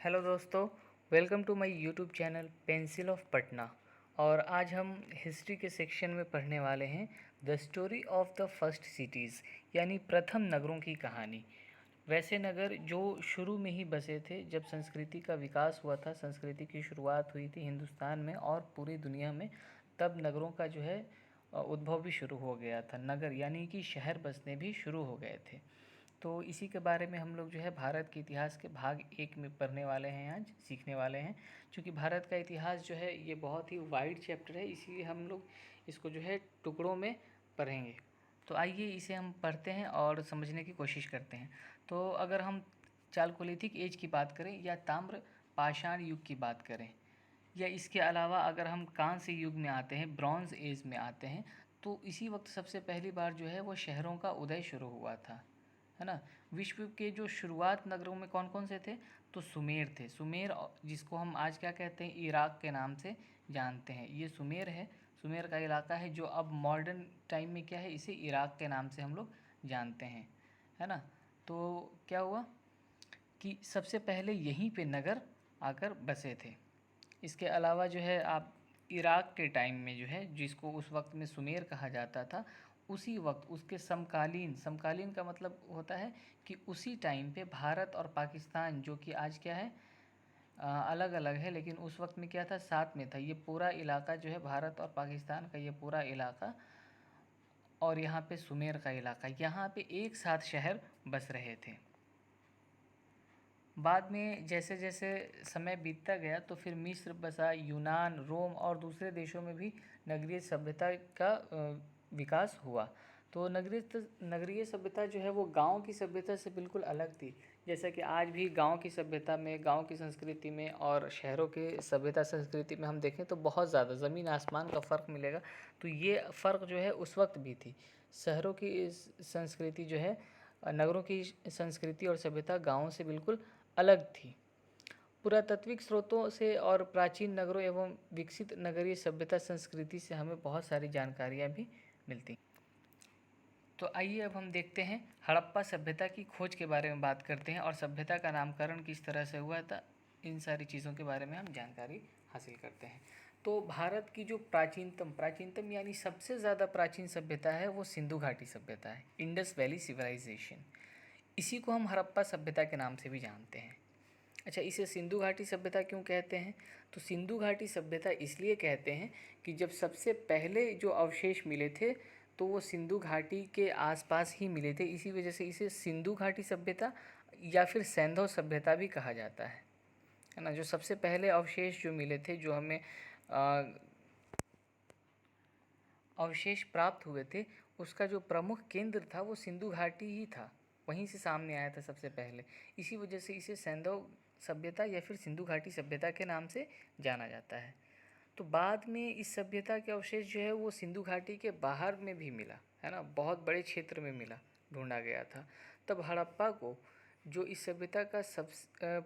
Hello दोस्तों, welcome to my YouTube channel pencil of Patna. और आज हम हिस्ट्री के सेक्शन में पढ़ने वाले हैं the story of the first cities, यानी प्रथम नगरों की कहानी। वैसे नगर जो शुरू में ही बसे थे, जब संस्कृति का विकास हुआ था, संस्कृति की शुरुआत हुई थी हिंदुस्तान में और पूरी दुनिया में, तब नगरों का जो है उद्भव भी शुरू हो गया था। नगर यानी कि शहर बसने भी शुरू हो गए थे। तो इसी के बारे में हम लोग जो है भारत के इतिहास के भाग 1 में पढ़ने वाले हैं, आज सीखने वाले हैं। क्योंकि भारत का इतिहास जो है ये बहुत ही वाइड चैप्टर है, इसीलिए हम लोग इसको जो है टुकड़ों में पढ़ेंगे। तो आइए इसे हम पढ़ते हैं और समझने की कोशिश करते हैं। तो अगर हम चालकोलिथिक एज की बात करें या ताम्र पाषाण युग की बात करें, या इसके अलावा अगर हम कांस्य युग में आते हैं, ब्रॉन्ज एज में आते हैं, तो इसी वक्त सबसे पहली बार जो है वो शहरों का उदय शुरू हुआ था, है ना। विश्व के जो शुरुआत नगरों में कौन कौन से थे, तो सुमेर थे। सुमेर जिसको हम आज क्या कहते हैं, इराक के नाम से जानते हैं, ये सुमेर है। सुमेर का इलाका है जो अब मॉडर्न टाइम में क्या है, इसे इराक के नाम से हम लोग जानते हैं, है ना। तो क्या हुआ कि सबसे पहले यहीं पे नगर आकर बसे थे। इसके अलावा जो है आप इराक के टाइम में जो है, जिसको उस वक्त में सुमेर कहा जाता था, उसी वक्त उसके समकालीन, समकालीन का मतलब होता है कि उसी टाइम पे भारत और पाकिस्तान, जो कि आज क्या है, अलग अलग है, लेकिन उस वक्त में क्या था, साथ में था। ये पूरा इलाका जो है भारत और पाकिस्तान का, ये पूरा इलाका और यहाँ पे सुमेर का इलाका, यहाँ पे एक साथ शहर बस रहे थे। बाद में जैसे जैसे समय बीतता गया तो फिर मिस्र बसा, यूनान, रोम और दूसरे देशों में भी नगरीय सभ्यता का विकास हुआ। तो नगरीय सभ्यता जो है वो गांव की सभ्यता से बिल्कुल अलग थी। जैसा कि आज भी गांव की सभ्यता में, गांव की संस्कृति में और शहरों के सभ्यता संस्कृति में हम देखें तो बहुत ज़्यादा ज़मीन आसमान का फ़र्क मिलेगा। तो ये फ़र्क जो है उस वक्त भी थी। शहरों की संस्कृति जो है, नगरों की संस्कृति और सभ्यता गाँवों से बिल्कुल अलग थी। पुरातात्विक स्रोतों से और प्राचीन नगरों एवं विकसित नगरीय सभ्यता संस्कृति से हमें बहुत सारी जानकारियाँ भी मिलती। तो आइए अब हम देखते हैं हड़प्पा सभ्यता की खोज के बारे में बात करते हैं और सभ्यता का नामकरण किस तरह से हुआ था, इन सारी चीज़ों के बारे में हम जानकारी हासिल करते हैं। तो भारत की जो प्राचीनतम यानी सबसे ज़्यादा प्राचीन सभ्यता है वो सिंधु घाटी सभ्यता है, इंडस वैली सिविलाइजेशन। इसी को हम हड़प्पा सभ्यता के नाम से भी जानते हैं। अच्छा, इसे सिंधु घाटी सभ्यता क्यों कहते हैं, तो सिंधु घाटी सभ्यता इसलिए कहते हैं कि जब सबसे पहले जो अवशेष मिले थे तो वो सिंधु घाटी के आसपास ही मिले थे। इसी वजह से इसे सिंधु घाटी सभ्यता या फिर सैंधव सभ्यता भी कहा जाता है ना। जो सबसे पहले अवशेष जो मिले थे, जो हमें अवशेष प्राप्त हुए थे, उसका जो प्रमुख केंद्र था वो सिंधु घाटी ही था, वहीं से सामने आया था सबसे पहले। इसी वजह से इसे सैंधव सभ्यता या फिर सिंधु घाटी सभ्यता के नाम से जाना जाता है। तो बाद में इस सभ्यता के अवशेष जो है वो सिंधु घाटी के बाहर में भी मिला, है ना, बहुत बड़े क्षेत्र में मिला, ढूंढा गया था। तब हड़प्पा को, जो इस सभ्यता का सब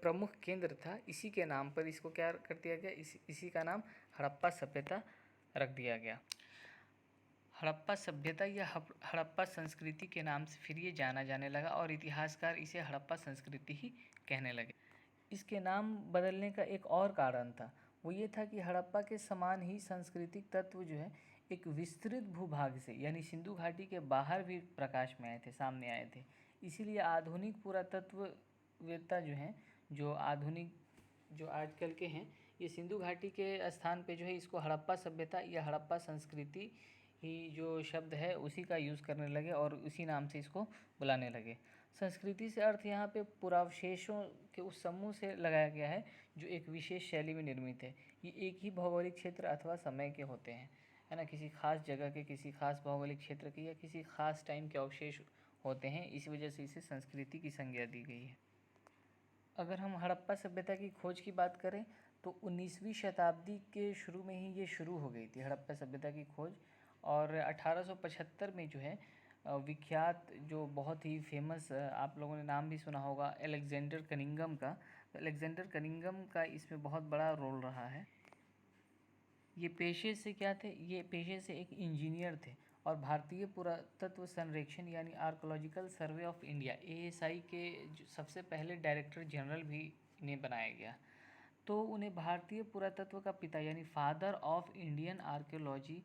प्रमुख केंद्र था, इसी के नाम पर इसको क्या कर दिया गया, इसी का नाम हड़प्पा सभ्यता रख दिया गया। हड़प्पा सभ्यता या हड़प्पा संस्कृति के नाम से फिर ये जाना जाने लगा और इतिहासकार इसे हड़प्पा संस्कृति ही कहने लगे। इसके नाम बदलने का एक और कारण था, वो ये था कि हड़प्पा के समान ही सांस्कृतिक तत्व जो है एक विस्तृत भूभाग से, यानी सिंधु घाटी के बाहर भी प्रकाश में आए थे, सामने आए थे। इसीलिए आधुनिक पुरातत्ववेत्ता जो हैं, जो आधुनिक, जो आजकल के हैं, ये सिंधु घाटी के स्थान पे जो है इसको हड़प्पा सभ्यता या हड़प्पा संस्कृति ही जो शब्द है उसी का यूज़ करने लगे और उसी नाम से इसको बुलाने लगे। संस्कृति से अर्थ यहाँ पे पुरावशेषों के उस समूह से लगाया गया है जो एक विशेष शैली में निर्मित है। ये एक ही भौगोलिक क्षेत्र अथवा समय के होते हैं, है ना, किसी खास जगह के, किसी खास भौगोलिक क्षेत्र के या किसी खास टाइम के अवशेष होते हैं। इस वजह से इसे संस्कृति की संज्ञा दी गई है। अगर हम हड़प्पा सभ्यता की खोज की बात करें तो 19वीं शताब्दी के शुरू में ही ये शुरू हो गई थी, हड़प्पा सभ्यता की खोज। और 1875 में जो है विख्यात, जो बहुत ही फेमस, आप लोगों ने नाम भी सुना होगा, अलेक्जेंडर कनिंघम का। तो अलेक्जेंडर कनिंघम का इसमें बहुत बड़ा रोल रहा है। ये पेशे से क्या थे, ये पेशे से एक इंजीनियर थे और भारतीय पुरातत्व संरक्षण यानी archaeological survey of India, ASI के जो सबसे पहले डायरेक्टर जनरल भी इन्हें बनाया गया। तो उन्हें भारतीय पुरातत्व का पिता यानी फादर ऑफ इंडियन आर्कियोलॉजी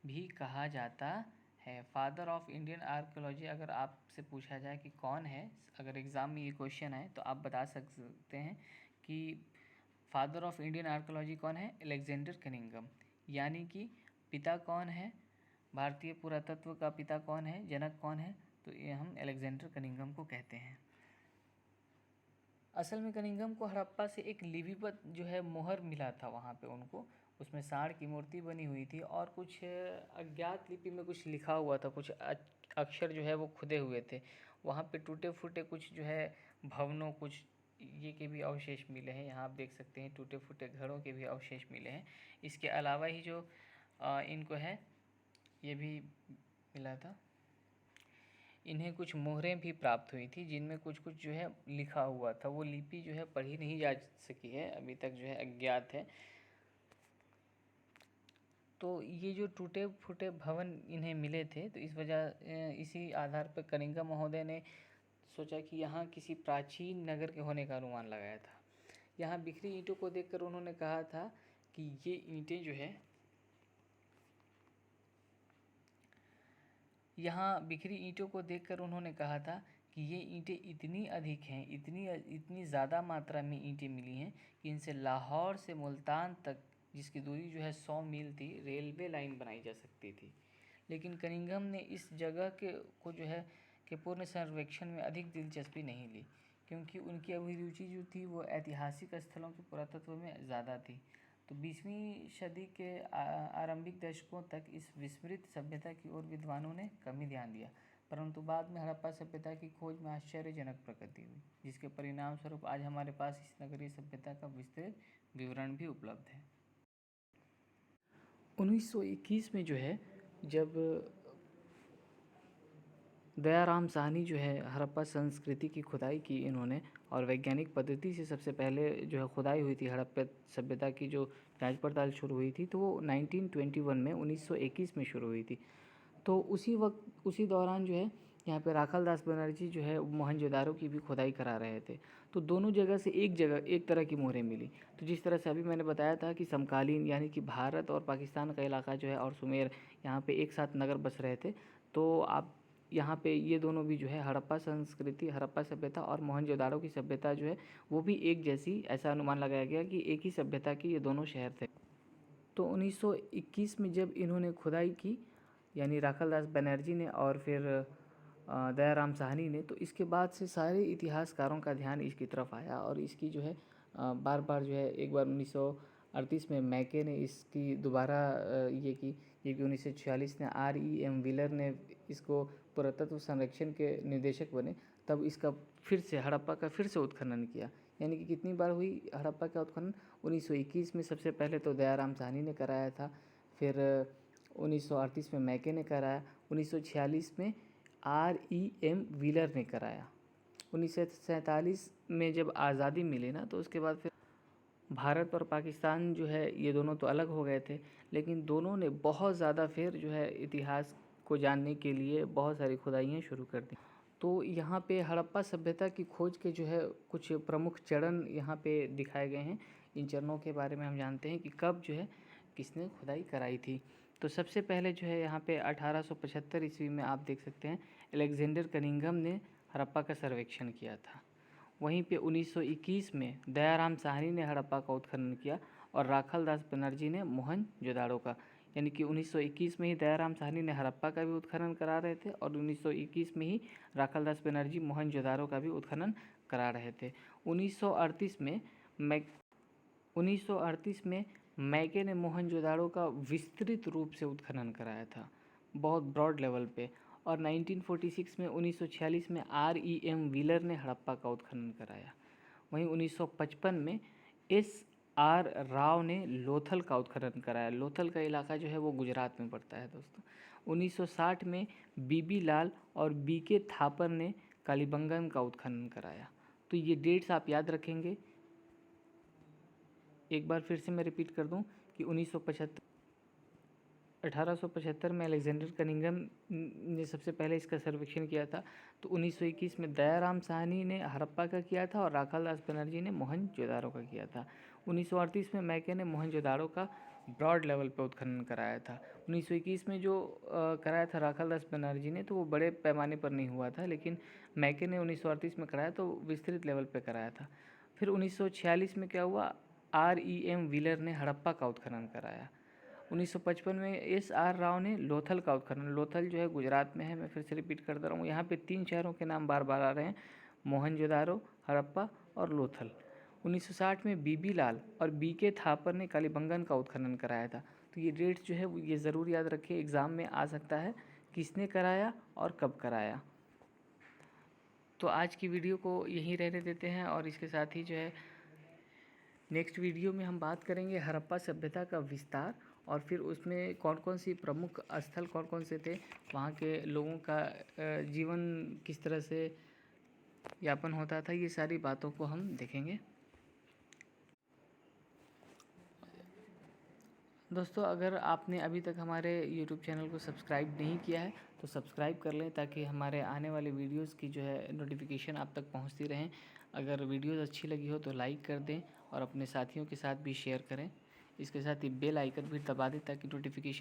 भी कहा जाता है। फादर ऑफ इंडियन आर्कियोलॉजी अगर आपसे पूछा जाए कि कौन है, अगर एग्ज़ाम में ये क्वेश्चन है तो आप बता सकते हैं कि फादर ऑफ इंडियन आर्कियोलॉजी कौन है, अलेक्जेंडर कनिंघम। यानी कि पिता कौन है, भारतीय पुरातत्व का पिता कौन है, जनक कौन है, तो ये हम अलेक्जेंडर कनिंघम को कहते हैं। असल में कनिंघम को हड़प्पा से एक लिपिबद्ध जो है मोहर मिला था वहाँ पे उनको, उसमें सांड की मूर्ति बनी हुई थी और कुछ अज्ञात लिपि में कुछ लिखा हुआ था, कुछ अक्षर जो है वो खुदे हुए थे। वहाँ पे टूटे फूटे कुछ जो है भवनों, कुछ ये के भी अवशेष मिले हैं। यहाँ आप देख सकते हैं टूटे फूटे घरों के भी अवशेष मिले हैं। इसके अलावा ही जो इनको है ये भी मिला था। इन्हें कुछ मोहरें भी प्राप्त हुई थी जिनमें कुछ कुछ जो है लिखा हुआ था। वो लिपि जो है पढ़ी नहीं जा सकी है, अभी तक जो है अज्ञात है। तो ये जो टूटे फूटे भवन इन्हें मिले थे, तो इस वजह इसी आधार पर कनिंघम महोदय ने सोचा कि यहाँ किसी प्राचीन नगर के होने का अनुमान लगाया था। यहाँ बिखरी ईंटों को देखकर उन्होंने कहा था कि ये ईंटें जो है, यहाँ बिखरी ईंटों को देखकर उन्होंने कहा था कि ये ईंटें इतनी अधिक हैं, इतनी ज़्यादा मात्रा में ईंटें मिली हैं कि इनसे लाहौर से मुल्तान तक, जिसकी दूरी जो है 100 मील थी, रेलवे लाइन बनाई जा सकती थी। लेकिन कनिंघम ने इस जगह को जो है कि पूर्ण सर्वेक्षण में अधिक दिलचस्पी नहीं ली, क्योंकि उनकी अभिरुचि जो थी वो ऐतिहासिक स्थलों के पुरातत्व में ज़्यादा थी। तो 20वीं सदी के आरंभिक दशकों तक इस विस्मृत सभ्यता की ओर विद्वानों ने कम ही ध्यान दिया, परंतु बाद में हड़प्पा सभ्यता की खोज में आश्चर्यजनक प्रगति हुई, जिसके परिणाम स्वरूप आज हमारे पास इस नगरीय सभ्यता का विस्तृत विवरण भी उपलब्ध है। 1921 में जो है, जब दयाराम साहनी जो है हड़प्पा संस्कृति की खुदाई की इन्होंने, और वैज्ञानिक पद्धति से सबसे पहले जो है खुदाई हुई थी हड़प्पा सभ्यता की, जो जांच पड़ताल शुरू हुई थी, तो वो 1921 में शुरू हुई थी। तो उसी दौरान जो है यहाँ पे राखालदास बनर्जी जो है मोहनजोदारो की भी खुदाई करा रहे थे। तो दोनों जगह से एक तरह की मोहरें मिली। तो जिस तरह से अभी मैंने बताया था कि समकालीन यानी कि भारत और पाकिस्तान का इलाका जो है और सुमेर, यहाँ पे एक साथ नगर बस रहे थे। तो आप यहाँ पे ये दोनों भी जो है हड़प्पा संस्कृति, हड़प्पा सभ्यता और मोहनजोदारो की सभ्यता जो है वो भी एक जैसी, ऐसा अनुमान लगाया गया कि एक ही सभ्यता के ये दोनों शहर थे। तो 1921 में जब इन्होंने खुदाई की, यानी राखालदास बनर्जी ने और फिर दयाराम साहनी ने, तो इसके बाद से सारे इतिहासकारों का ध्यान इसकी तरफ आया और इसकी जो है बार बार जो है, एक बार 1938 में मैके ने इसकी दोबारा ये की, जबकि 1946 में R.E.M. व्हीलर ने इसको पुरातत्व संरक्षण के निदेशक बने, तब इसका फिर से हड़प्पा का फिर से उत्खनन किया। यानी कि कितनी बार हुई हड़प्पा का उत्खनन? 1921 में सबसे पहले तो दयाराम साहनी ने कराया था, फिर 1938 में मैके ने कराया, 1946 में R.E.M. व्हीलर ने कराया। 1947 में जब आज़ादी मिली ना, तो उसके बाद फिर भारत और पाकिस्तान जो है ये दोनों तो अलग हो गए थे, लेकिन दोनों ने बहुत ज़्यादा फिर जो है इतिहास को जानने के लिए बहुत सारी खुदाइयाँ शुरू कर दी। तो यहाँ पे हड़प्पा सभ्यता की खोज के जो है कुछ प्रमुख चरण यहाँ पे दिखाए गए हैं। इन चरणों के बारे में हम जानते हैं कि कब जो है किसने खुदाई कराई थी। तो सबसे पहले जो है यहाँ पे 1875 ईस्वी में आप देख सकते हैं अलेक्जेंडर कनिंघम ने हड़प्पा का सर्वेक्षण किया था। वहीं पे 1921 में दयाराम साहनी ने हड़प्पा का उत्खनन किया और राखालदास बनर्जी ने मोहनजोदाड़ो का। यानी कि 1921 में ही दयाराम साहनी ने हड़प्पा का भी उत्खनन करा रहे थे और 1921 में ही राखालदास बनर्जी मोहनजोदाड़ो का भी उत्खनन करा रहे थे। 1938 में मैके ने मोहनजोदाड़ो का विस्तृत रूप से उत्खनन कराया था, बहुत ब्रॉड लेवल पे। और 1946 में 1946 में R.E.M. व्हीलर ने हड़प्पा का उत्खनन कराया। वहीं 1955 में S.R. राव ने लोथल का उत्खनन कराया। लोथल का इलाका जो है वो गुजरात में पड़ता है दोस्तों। 1960 में B.B. लाल और B.K. थापर ने कालीबंगन का उत्खनन कराया। तो ये डेट्स आप याद रखेंगे। एक बार फिर से मैं रिपीट कर दूं कि 1975 1875 में अलेक्जेंडर कनिंघम ने सबसे पहले इसका सर्वेक्षण किया था। तो 1921 में दयाराम साहनी ने हड़प्पा का किया था और राखालदास बनर्जी ने मोहनजोदाड़ो का किया था। 1938 में मैके ने मोहनजोदाड़ो का ब्रॉड लेवल पर उत्खनन कराया था। 1921 में जो कराया था राखालदास बनर्जी ने, तो वो बड़े पैमाने पर नहीं हुआ था, लेकिन मैके ने 1938 में कराया तो विस्तृत लेवल पर कराया था। फिर 1946 में क्या हुआ, REM व्हीलर ने हड़प्पा का उत्खनन कराया। 1955 में SR राव ने लोथल का उत्खनन, लोथल जो है गुजरात में है, मैं फिर से रिपीट कर दे रहा हूँ, यहाँ पे 3 शहरों के नाम बार बार आ रहे हैं, मोहनजोदारो, हड़प्पा और लोथल। 1960 में BB लाल और BK थापर ने कालीबंगन का उत्खनन कराया था। तो ये डेट्स जो है ये ज़रूर याद रखिए, एग्ज़ाम में आ सकता है, किसने कराया और कब कराया। तो आज की वीडियो को यहीं रहने देते हैं और इसके साथ ही जो है नेक्स्ट वीडियो में हम बात करेंगे हड़प्पा सभ्यता का विस्तार, और फिर उसमें कौन कौन सी प्रमुख स्थल कौन कौन से थे, वहाँ के लोगों का जीवन किस तरह से यापन होता था, ये सारी बातों को हम देखेंगे। दोस्तों, अगर आपने अभी तक हमारे YouTube चैनल को सब्सक्राइब नहीं किया है तो सब्सक्राइब कर लें, ताकि हमारे आने वाले वीडियोस की जो है नोटिफिकेशन आप तक पहुंचती रहें। अगर वीडियोस अच्छी लगी हो तो लाइक कर दें और अपने साथियों के साथ भी शेयर करें। इसके साथ ही बेल आइकन भी दबा दें ताकि नोटिफिकेशन